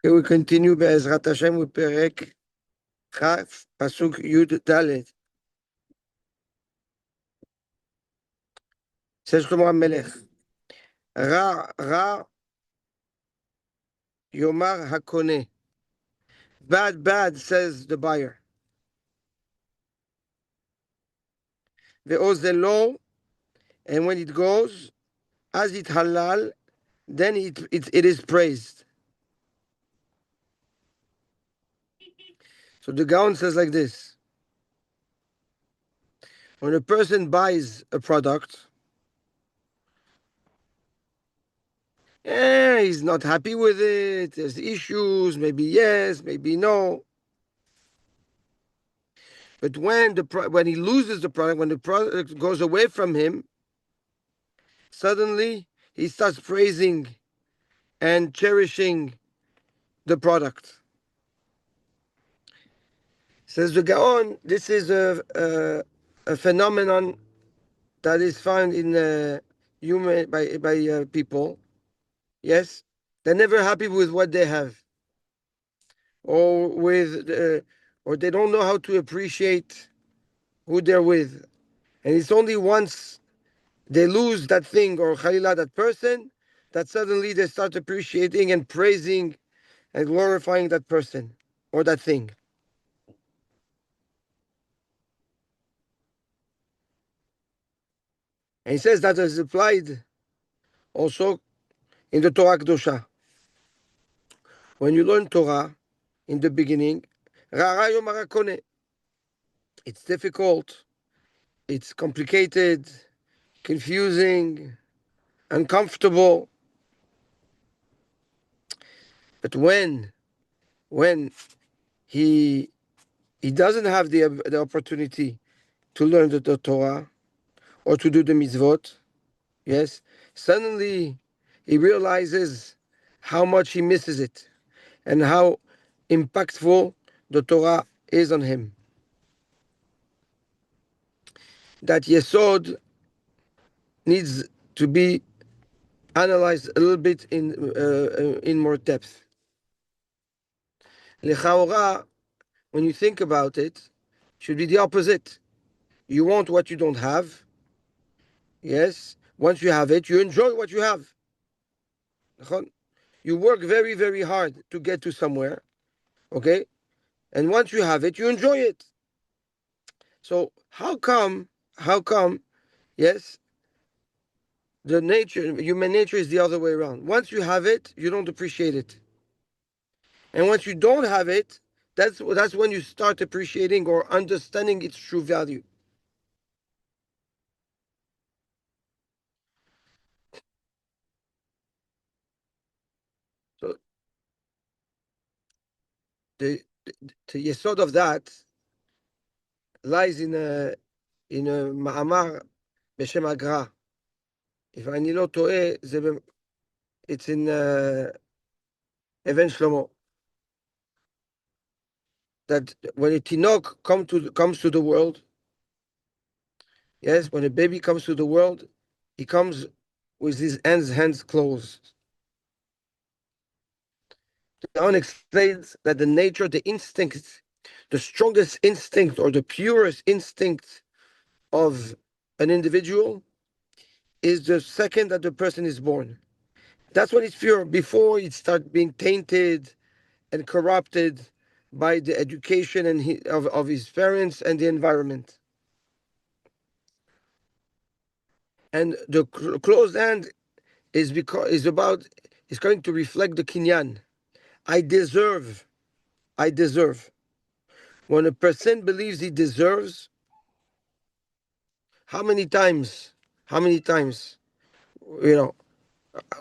Okay, we continue Be'ezrat Hashem with Perek Chaf, Pasuk Yud Dalet. Says Shlomo HaMelech, Ra Yomar HaKoneh. Bad, says the buyer. Ve'ozelo, and when it goes, as it halal, then it is praised. So the Gaon says like this. When a person buys a product, he's not happy with it, there's issues, maybe yes, maybe no. But when he loses the product, when the product goes away from him, suddenly he starts praising and cherishing the product. Says the Gaon, this is a phenomenon that is found in human by people. Yes, they're never happy with what they have, or or they don't know how to appreciate who they're with, and it's only once they lose that thing or Khalila, that person, that suddenly they start appreciating and praising and glorifying that person or that thing. And he says that is applied also in the Torah Kedosha. When you learn Torah in the beginning, Ra'ara Yom HaKoneh, it's difficult, it's complicated, confusing, uncomfortable. But when he doesn't have the opportunity to learn the Torah or to do the mitzvot, yes, suddenly he realizes how much he misses it and how impactful the Torah is on him. That Yesod needs to be analyzed a little bit in more depth. Lechaora, when you think about it, should be the opposite. You want what you don't have. Yes, once you have it, you enjoy what you have. You work very, very hard to get to somewhere, okay? And once you have it, you enjoy it. So how come, yes, human nature is the other way around. Once you have it, you don't appreciate it. And once you don't have it, that's when you start appreciating or understanding its true value. So the yesod of that lies in a ma'amar בשם הגר"א. If אני לא טועה, it's in Even Shlomo. That when a tinok comes to the world, yes, when a baby comes to the world, he comes with his hands closed. The Gaon explains that the nature, the instinct, the strongest instinct or the purest instinct of an individual is the second that the person is born. That's when it's pure, before it starts being tainted and corrupted by the education of his parents and the environment. And the closed hand is going to reflect the kinyan. I deserve. When a person believes he deserves, how many times, you know,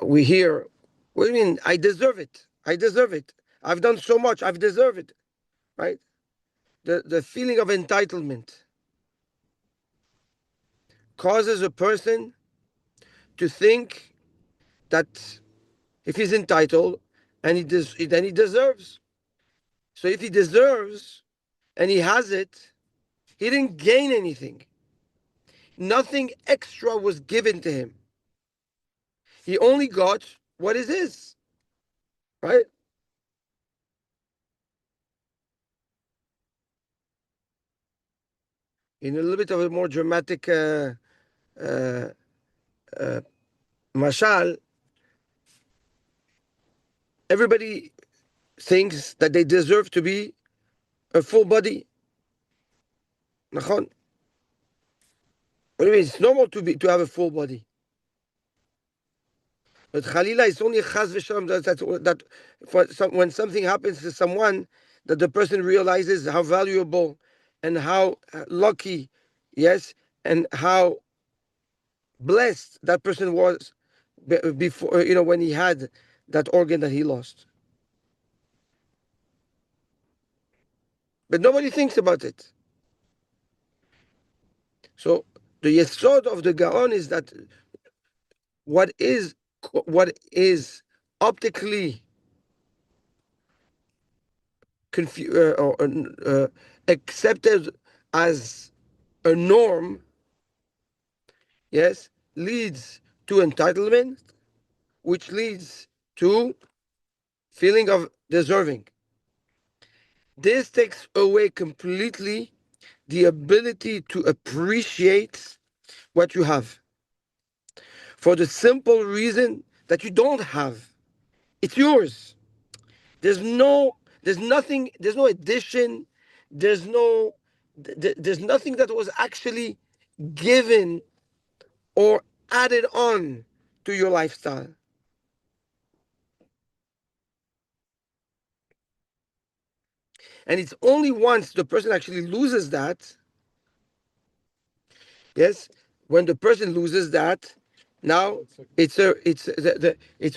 we hear, what do you mean? I deserve it. I've done so much. I've deserved it, right? The feeling of entitlement causes a person to think that if he's entitled and then he deserves. So if he deserves and he has it, he didn't gain anything. Nothing extra was given to him. He only got what is his, right? in a little bit of a more dramatic mashal, everybody thinks that they deserve to be a full body. Nachon? What do you mean? It's normal to have a full body. But Khalila is only chaz v'shalom that when something happens to someone, that the person realizes how valuable and how lucky, yes, and how blessed that person was before, when he had that organ that he lost. But nobody thinks about it. So the yesod of the Gaon is that what is optically or accepted as a norm, yes, leads to entitlement, which leads to feeling of deserving. This takes away completely the ability to appreciate what you have, for the simple reason that you don't have. It's yours. There's nothing, there's no addition, there's no, there's nothing that was actually given or added on to your lifestyle. And it's only once the person actually loses that, yes, when the person loses that, now it's a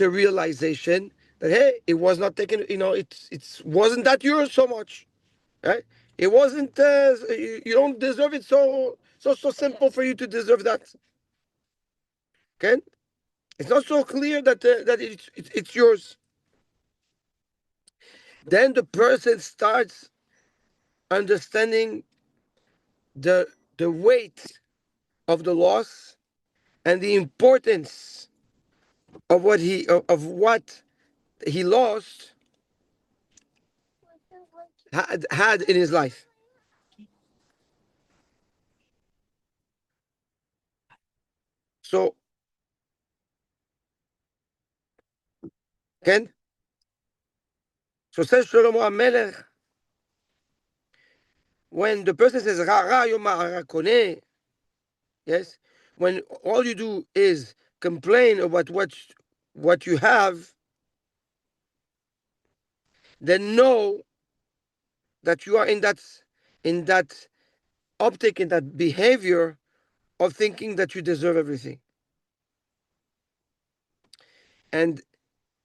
realization that, hey, it was not taken, it wasn't that yours so much, right? It wasn't. You don't deserve it. So simple for you to deserve that. Okay, it's not so clear that it's yours. Then the person starts understanding the the weight of the loss and the importance of what he lost had in his life. So, Ken, so says Shlomo HaMelech, when the person says Ra Ra Yoma Arakoneh, yes, when all you do is complain about what you have, then know that you are in that optic, in that behavior of thinking that you deserve everything. And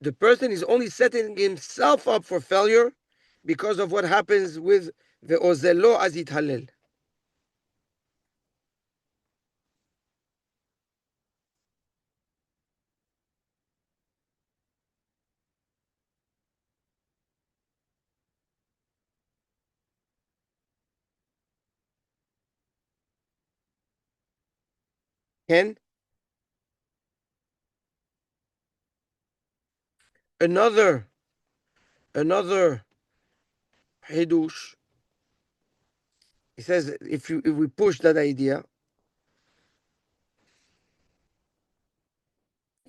the person is only setting himself up for failure because of what happens with the ozelo azit halel. And another another hidush. He says if we push that idea,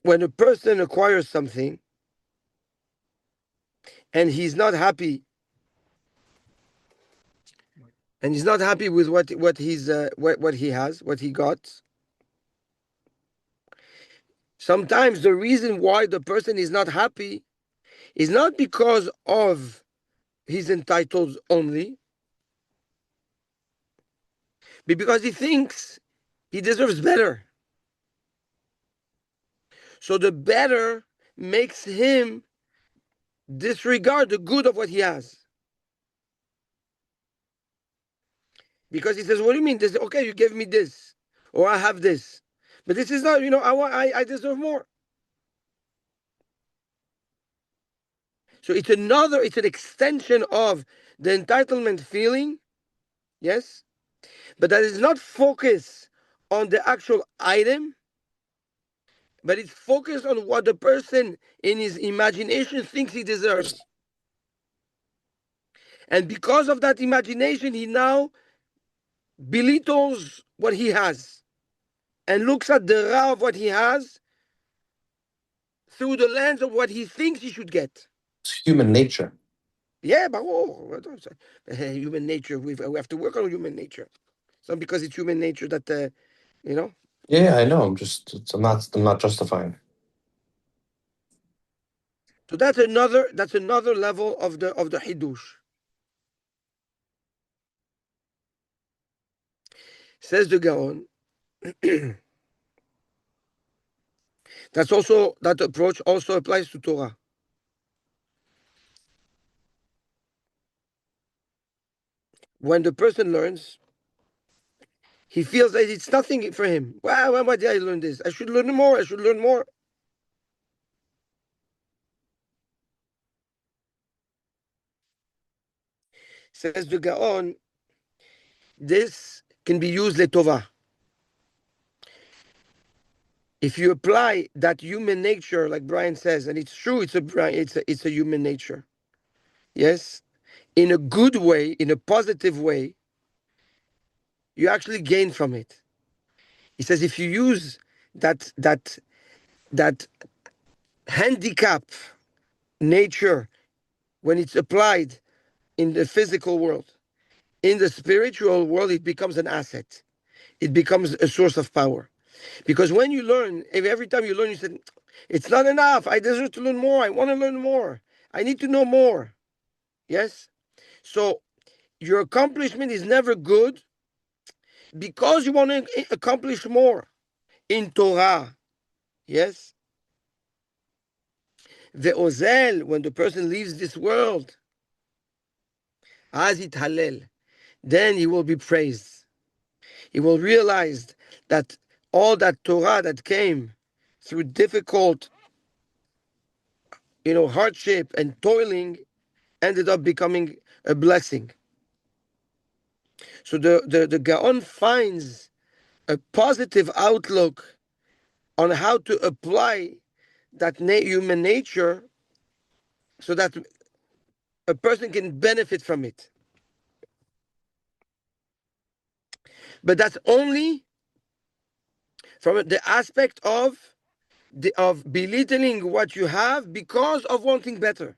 when a person acquires something and he's not happy, and he's not happy with what he has, what he got, sometimes the reason why the person is not happy is not because of his entitles only, but because he thinks he deserves better. So the better makes him disregard the good of what he has. Because he says, what do you mean? This, okay, you gave me this, or I have this. But this is not, I deserve more. So it's an extension of the entitlement feeling, yes, but that is not focused on the actual item, but it's focused on what the person in his imagination thinks he deserves. And because of that imagination, he now belittles what he has and looks at the ra of what he has through the lens of what he thinks he should get. It's human nature. Yeah, but human nature. We have to work on human nature. It's not because it's human nature that you know. Yeah, I know. I'm not justifying. So that's another level of the hidush. Says the Gaon. That approach also applies to Torah. When the person learns, he feels that it's nothing for him. Well, why did I learn this? I should learn more. I should learn more. Says the Gaon, this can be used letova. If you apply that human nature, like Brian says, and it's true, it's a human nature. Yes, in a good way, in a positive way, you actually gain from it. He says if you use that handicap nature when it's applied in the physical world, in the spiritual world, it becomes an asset. It becomes a source of power. Because when you learn, every time you learn, you say, it's not enough. I deserve to learn more. I want to learn more. I need to know more. Yes? So your accomplishment is never good because you want to accomplish more in Torah. Yes? The ozel, when the person leaves this world, as it halel, then he will be praised. He will realize that all that Torah that came through difficult, hardship and toiling ended up becoming a blessing. So the Gaon finds a positive outlook on how to apply that human nature so that a person can benefit from it. But that's only from the aspect of belittling what you have because of wanting better.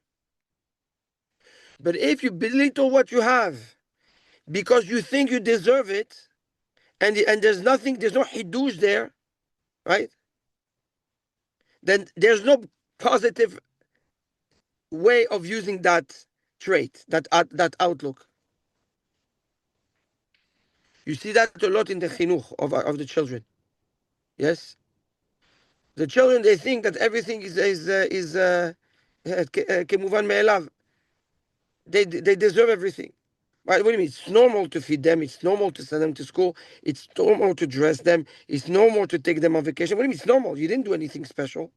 But if you belittle what you have because you think you deserve it, and there's no hidush there, right? Then there's no positive way of using that trait, that outlook. You see that a lot in the chinuch of the children. Yes, the children, they think that everything is kemuvan me'elav. They deserve everything. Right? What do you mean? It's normal to feed them. It's normal to send them to school. It's normal to dress them. It's normal to take them on vacation. What do you mean? It's normal. You didn't do anything special.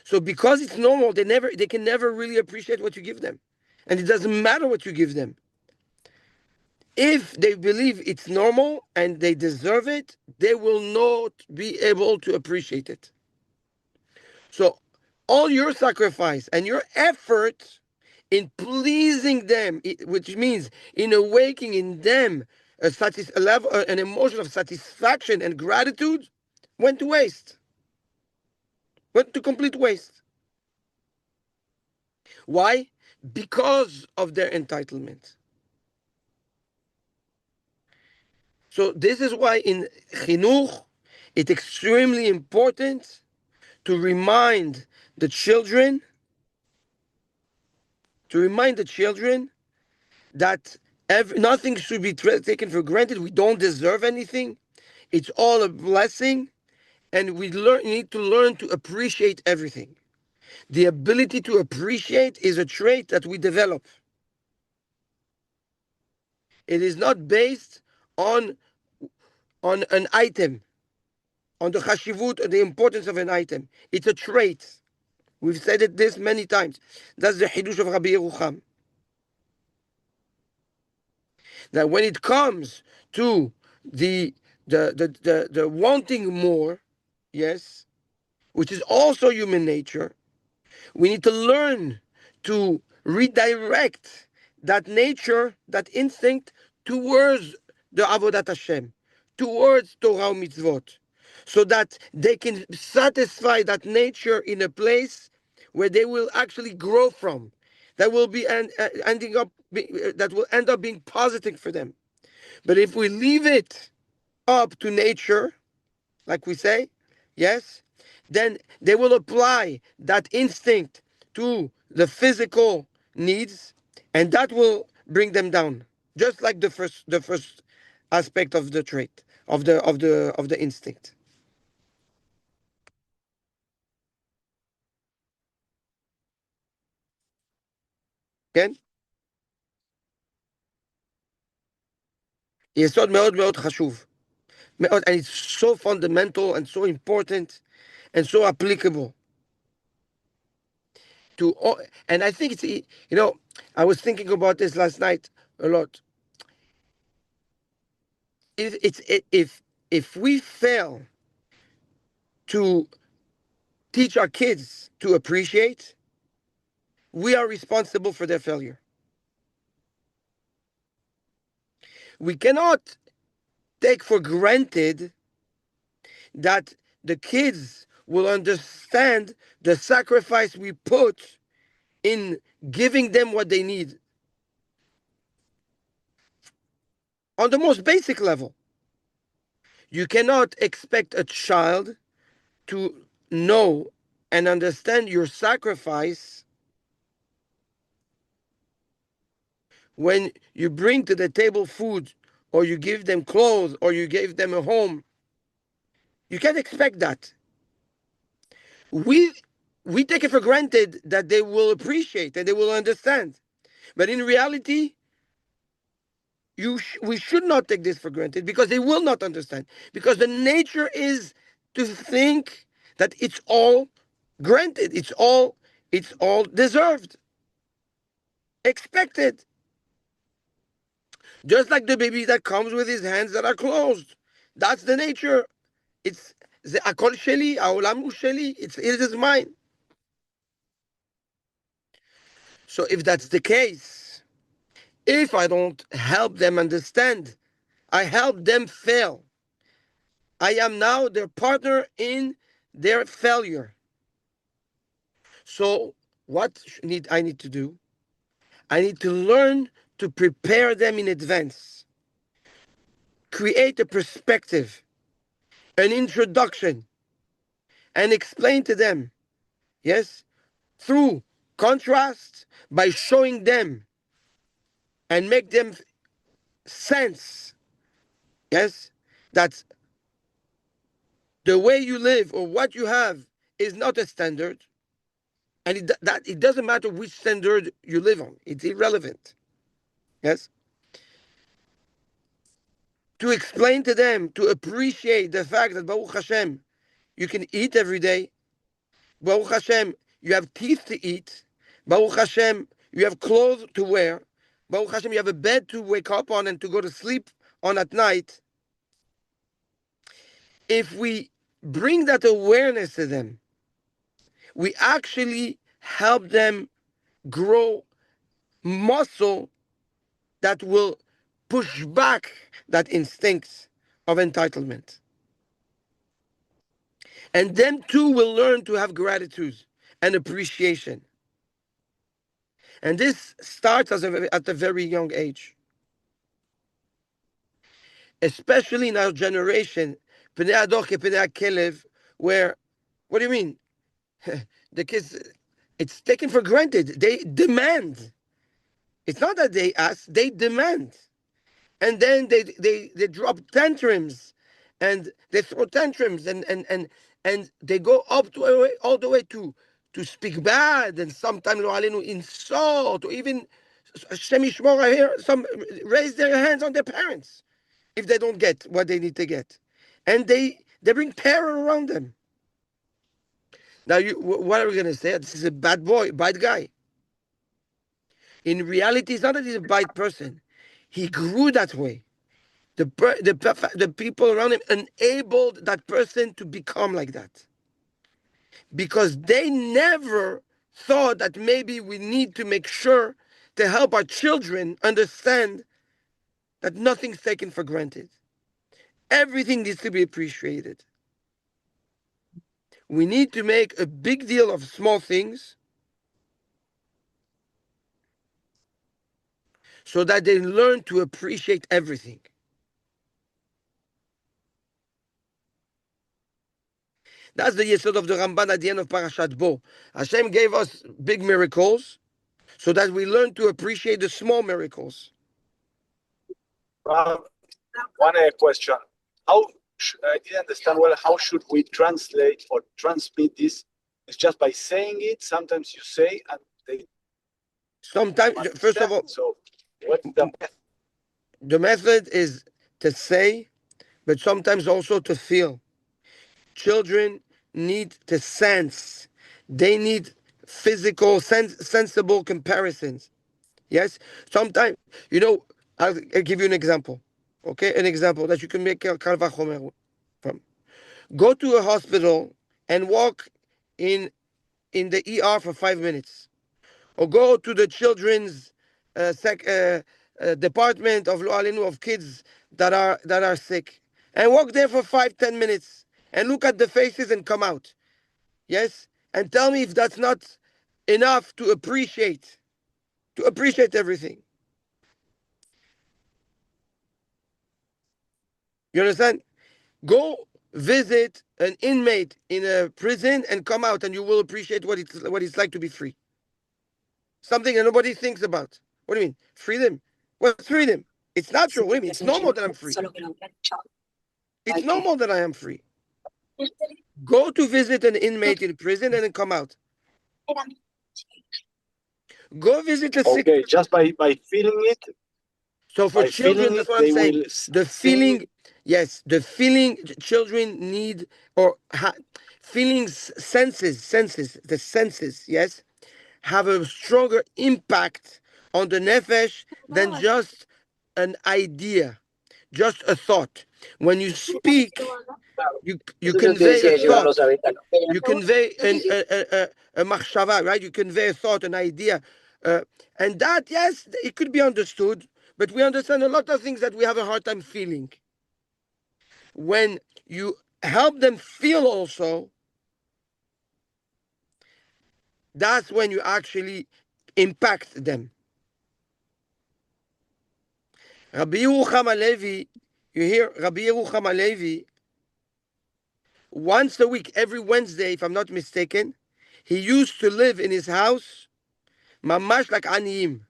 So because it's normal, they can never really appreciate what you give them, and it doesn't matter what you give them. If they believe it's normal and they deserve it, they will not be able to appreciate it. So all your sacrifice and your effort in pleasing them, which means in awakening in them a level, an emotion of satisfaction and gratitude, went to waste, went to complete waste. Why? Because of their entitlement. So this is why in chinuch, it's extremely important to remind the children, that nothing should be taken for granted. We don't deserve anything. It's all a blessing, and we need to learn to appreciate everything. The ability to appreciate is a trait that we develop. It is not based on an item, on the chashivut, the importance of an item. It's a trait. We've said this many times. That's the Hidush of Rabbi Yerucham. That when it comes to the wanting more, yes, which is also human nature, we need to learn to redirect that nature, that instinct towards the Avodat Hashem, towards Torah mitzvot, so that they can satisfy that nature in a place where they will actually grow from, that will be ending up that will end up being positive for them. But if we leave it up to nature, like we say, yes, then they will apply that instinct to the physical needs, and that will bring them down. Just like the first aspect of the trait of the instinct. כן? יסוד מאוד מאוד חשוב. מאוד, and it's so fundamental and so important and so applicable to all. And I think I was thinking about this last night a lot. If we fail to teach our kids to appreciate, we are responsible for their failure. We cannot take for granted that the kids will understand the sacrifice we put in giving them what they need on the most basic level. You cannot expect a child to know and understand your sacrifice when you bring to the table food, or you give them clothes, or you give them a home. You can't expect that. We we take it for granted that they will appreciate and they will understand. But in reality, we should not take this for granted, because they will not understand. Because the nature is to think that it's all granted, it's all deserved, expected. Just like the baby that comes with his hands that are closed. That's the nature. It's the akol sheli, haolam hu sheli. It is mine. So if that's the case, if I don't help them understand, I help them fail. I am now their partner in their failure. So what I need to do? I need to learn to prepare them in advance. Create a perspective, an introduction, and explain to them, yes, through contrast, by showing them and make them sense, yes, that the way you live or what you have is not a standard, and it doesn't matter which standard you live on. It's irrelevant. Yes, to explain to them, to appreciate the fact that Baruch Hashem, you can eat every day. Baruch Hashem, you have teeth to eat. Baruch Hashem, you have clothes to wear. Baruch Hashem, you have a bed to wake up on and to go to sleep on at night. If we bring that awareness to them, we actually help them grow muscle that will push back that instinct of entitlement. And them too will learn to have gratitude and appreciation. And this starts at a very young age. Especially in our generation, Pnei Ador Pnei Kelev, where, what do you mean? The kids, it's taken for granted. They demand. It's not that they ask, they demand. And then they drop tantrums, and they throw tantrums, and they go up to all the way to speak bad, and sometimes lo alenu insult, or even Hashem Yishmor, I hear some raise their hands on their parents if they don't get what they need to get, and they bring terror around them. Now, what are we gonna say? This is a bad boy, bad guy. In reality, it's not that he's a bad person. He grew that way. The people around him enabled that person to become like that, because they never thought that maybe we need to make sure to help our children understand that nothing's taken for granted. Everything needs to be appreciated. We need to make a big deal of small things so that they learn to appreciate everything. That's the yesod of the Ramban at the end of Parashat Bo. Hashem gave us big miracles so that we learn to appreciate the small miracles. One question. I didn't understand well. How should we translate or transmit this? It's just by saying it. Sometimes you say and they Sometimes, first of all, so what's the method? the method is to say, but sometimes also to feel. Children need to sense. They need physical, sensible comparisons. Yes? Sometimes, I'll give you an example. Okay? An example that you can make Kal Vachomer from. Go to a hospital and walk in the ER for 5 minutes. Or go to the children's department of Lo Alenu of kids that are sick. And walk there for 5-10 minutes and look at the faces and come out. Yes? And tell me if that's not enough to appreciate everything. You understand? Go visit an inmate in a prison and come out and you will appreciate what it's like to be free. Something that nobody thinks about. What do you mean? Freedom? What's freedom? It's natural. What do you mean? It's normal that I'm free. It's normal that I am free. Go to visit an inmate in prison and then come out. Go visit a sick. Okay, just by feeling it. So for children, that's what I'm saying. The feeling, yes, the feeling children need feelings, the senses, yes, have a stronger impact on the nefesh than just an idea, just a thought. When you speak, you convey a thought. You convey a machshava, right? You convey a thought, an idea. And that, yes, it could be understood, but we understand a lot of things that we have a hard time feeling. When you help them feel also, that's when you actually impact them. Rabbi Yerucham Halevi, you hear Rabbi Yerucham Halevi, once a week, every Wednesday, if I'm not mistaken, he used to live in his house, mamash like aniyim.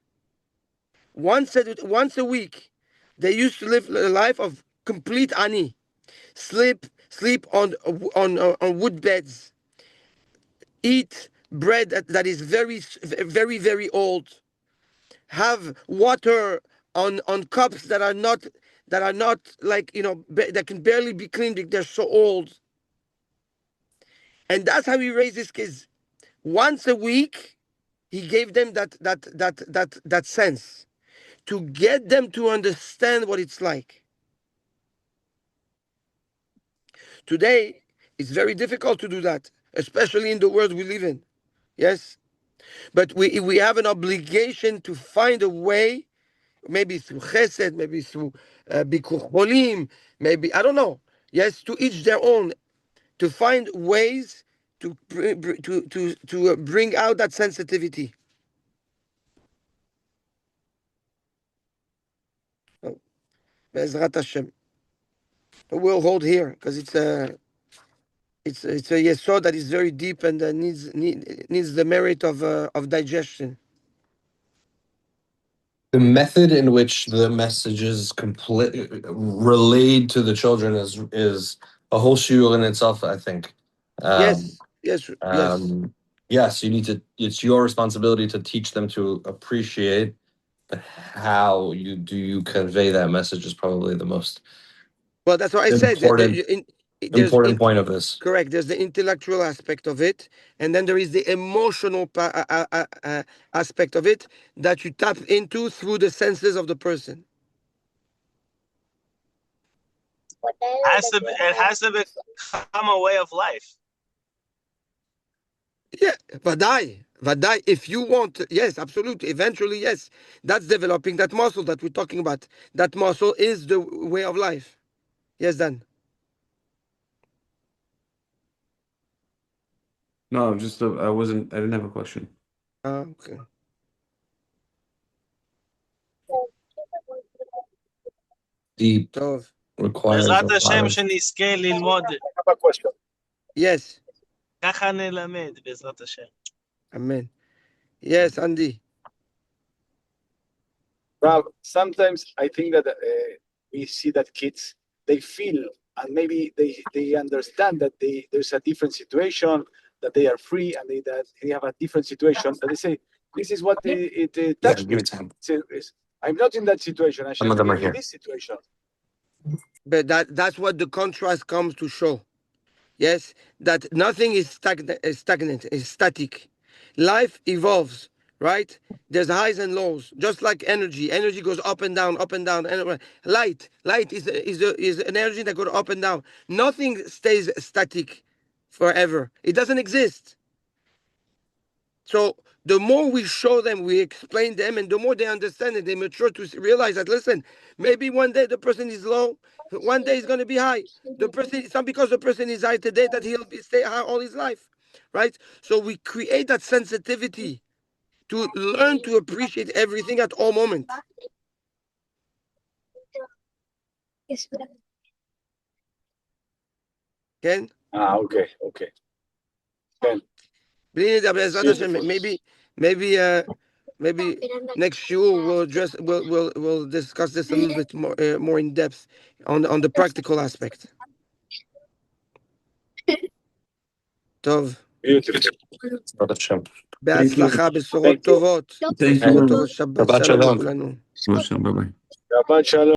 Once a week, they used to live a life of complete ani. Sleep on wood beds. Eat bread that is very, very, very old. Have water on cups that are not like that can barely be cleaned because they're so old. And that's how he raised his kids. Once a week, he gave them that sense to get them to understand what it's like. Today, it's very difficult to do that, especially in the world we live in. Yes? But we have an obligation to find a way, maybe through chesed, maybe through bikur cholim, maybe, I don't know. Yes, to each their own, to find ways to bring out that sensitivity. Oh, Be'ezrat Hashem. But we'll hold here because it's a yesod that is very deep and needs the merit of digestion. The method in which the messages relayed to the children is a whole shiur in itself, I think. Yes. Yes, you need to. It's your responsibility to teach them to appreciate, but how you convey that message is probably the most Well, that's what I said. important point of this. Correct. There's the intellectual aspect of it, and then there is the emotional aspect of it that you tap into through the senses of the person. It has to become a way of life. Yeah, vadai. Vadai, if you want, yes, absolutely. Eventually, yes. That's developing that muscle that we're talking about. That muscle is the way of life. Yes, Dan. No, just I didn't have a question. Okay. Deep טוב. requires a בעזרת lot השם of שנזכה ללמוד, I have a question. Yes. ככה נלמד, בעזרת השם. Amen. Yes, Andy. Rav, sometimes I think that we see that kids, they feel and maybe they understand that there's a different situation, that they are free and that they have a different situation. That they say, this is what it Yeah, touched me. give it to him. I'm not in that situation. I Some should of them be are in here. this situation. But that's what the contrast comes to show. Yes, that nothing is stagnant, is static. Life evolves, right? There's highs and lows, just like energy. Energy goes up and down, up and down. And light is an energy that goes up and down. Nothing stays static forever. It doesn't exist. So the more we show them, we explain them, and the more they understand and they mature to realize that, listen, maybe one day the person is low, one day he's going to be high. The person, it's not because the person is high today that he'll stay high all his life, right? So we create that sensitivity to learn to appreciate everything at all moments. כן? Okay. Then, בלי נדר, בעזרת השם, maybe next shiur we'll discuss this a little bit more in depth on the practical aspect. טוב, beautiful. בעזרת השם. בהצלחה, בשורות Thank you. טובות. Thank בשורות you. טובות, שבת שבת שלום שלום. לכולנו. Bye bye. Shabbat shalom.